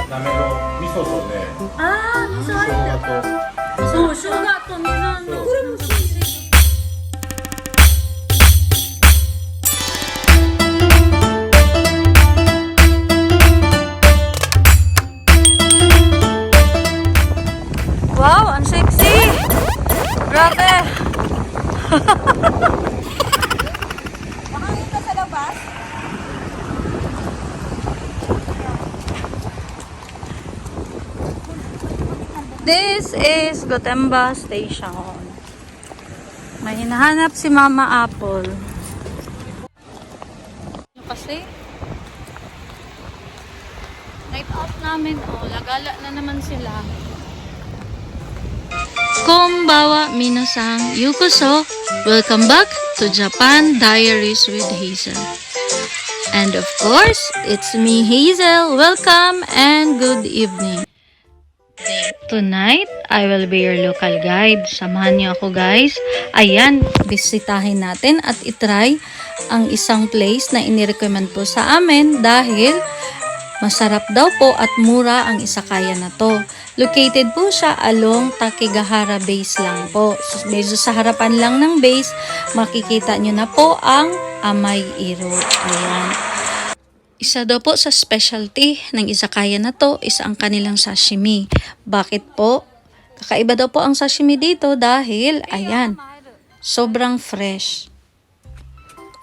なめの味噌とね、あー、味噌入ってた。そう、生姜と水あんの。これもそう。Wow, ang sexy! Grabe! Makakita sa labas? This is Gotemba Station. May hinahanap si Mama Apple. Kasi night out namin, oh, lagala na naman sila. Konbawa minasang yukoso. Welcome back to Japan Diaries with Hazel. And of course, it's me Hazel. Welcome and good evening. Tonight, I will be your local guide. Samahan niyo ako guys. Ayan, bisitahin natin at itry ang isang place na inirecommend po sa amin dahil masarap daw po at mura ang izakaya na to. Located po siya along Takigahara base lang po. So, medyo sa harapan lang ng base, makikita nyo na po ang Amay Iro. Ayan. Isa daw po sa specialty ng izakaya na to is ang kanilang sashimi. Bakit po? Kakaiba daw po ang sashimi dito dahil, ayan, sobrang fresh.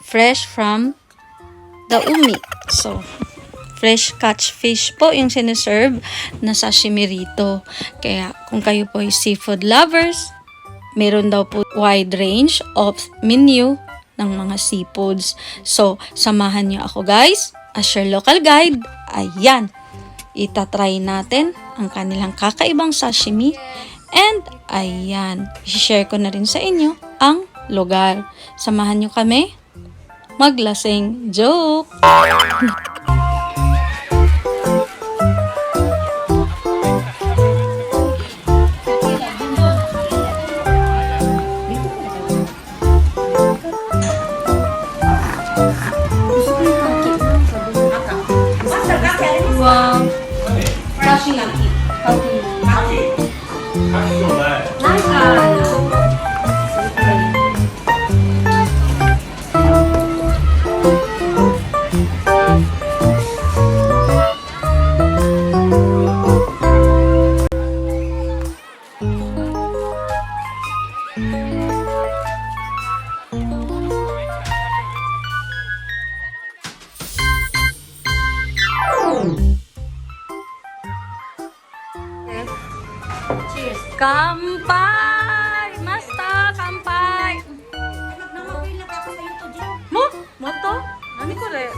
Fresh from the umi. So, fresh catch fish po yung siniserve na sashimi rito. Kaya kung kayo po ay seafood lovers, meron daw po wide range of menu ng mga seafoods. So, samahan niyo ako guys as your local guide. Ayan, itatry natin ang kanilang kakaibang sashimi. And ayan, i-share ko na rin sa inyo ang lugar. Samahan niyo kami maglasing. Joke! Wow. Kaki. Kaki. ない。 Cheers. Kampai! Masta! Kampai! Mo? Moto? Nani ko re?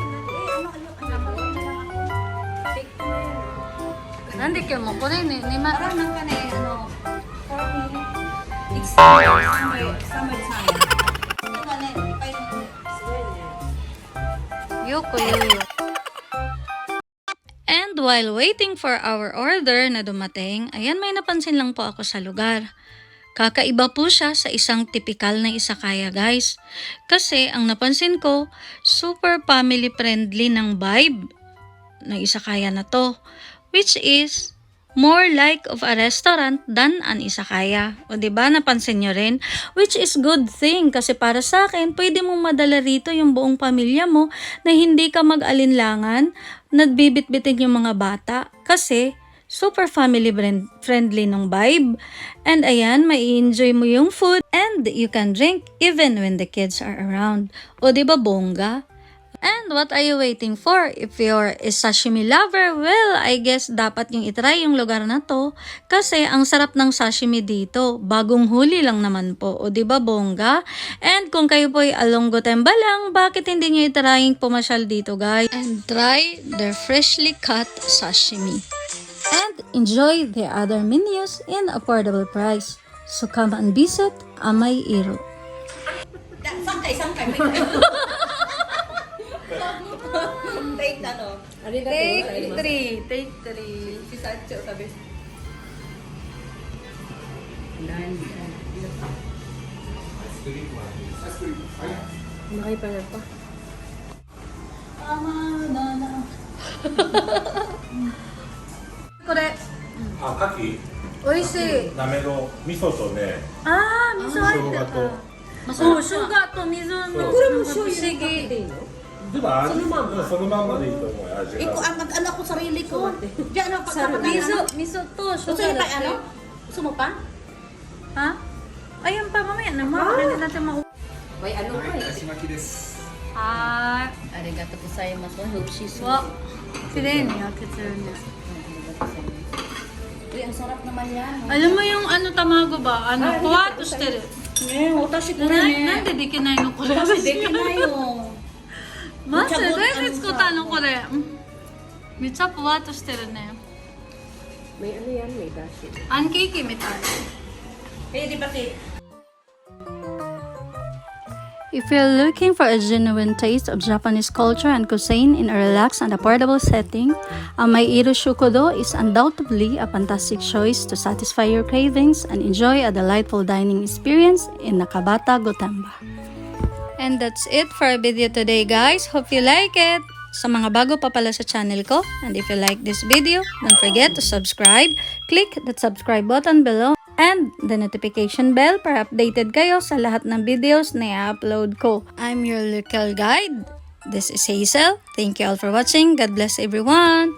Nandi kyo mo? Kore ni ma... Parang nang ka na eh, ano, for me, summer time. Ito ka na eh, ipay mo. Yoko yoyo. And while waiting for our order na dumating, ayan may napansin lang po ako sa lugar. Kakaiba po siya sa isang typical na izakaya guys. Kasi ang napansin ko, super family friendly ng vibe ng izakaya na to. Which is more like of a restaurant than an izakaya. O diba, napansin nyo rin? Which is good thing kasi para sa akin, pwede mong madala rito yung buong pamilya mo na hindi ka mag-alinlangan, nagbibit-bitin yung mga bata kasi super family friendly ng vibe. And ayan, mai-enjoy mo yung food and you can drink even when the kids are around. O diba, bongga? And what are you waiting for? If you're a sashimi lover, well, I guess dapat yung itry yung lugar na to kasi ang sarap ng sashimi dito. Bagong huli lang naman po. O diba, bongga? And kung kayo po ay along Gotemba lang, bakit hindi nyo itry pumasyal dito guys? And try their freshly cut sashimi. And enjoy their other menus in affordable price. So come and visit Amay Iro. Sangkay. Take ano? Take 3. Take 3. Si Sancho sabi. Nakipala pa. Tama na. あ、牡蠣美味しい。なめの味噌とね、あー、味噌入ってた。そう、生姜と水のそうこれも不思醤油入れ議。ていいの？でもそのまんまでいいと思うよ、味 Iko が。 ang mag-ano ko sarili ko. Diyan ano pagkapag Miso to, Gusto sugar niyo pa ano? latte. Gusto mo pa? Ha? Ayun pa, mamaya naman. Hindi natin May ano pa eh. だし巻きです。は Arigato gozaimasu. Hope she's ーい。わ、綺麗に焼けてるね。 Uy, ang sarap naman yan. Alam mo yung ano tamago ba? Ano, kuwatoしてる。ね、私これなんね。でできないのこれ。私できないよ。マジで誰で作ったのこれ。めっちゃふわっとしてるね。 May ano yan, may dashi. あんケーキみたい。 Eh, di ba kay If you're looking for a genuine taste of Japanese culture and cuisine in a relaxed and affordable setting, ang Maiiro Shukodo is undoubtedly a fantastic choice to satisfy your cravings and enjoy a delightful dining experience in Nakabata, Gotemba. And that's it for our video today, guys. Hope you like it! Sa mga bago pa pala sa channel ko, and if you like this video, don't forget to subscribe. Click that subscribe button below and the notification bell para updated kayo sa lahat ng videos na i-upload ko. I'm your local guide. This is Hazel. Thank you all for watching. God bless everyone.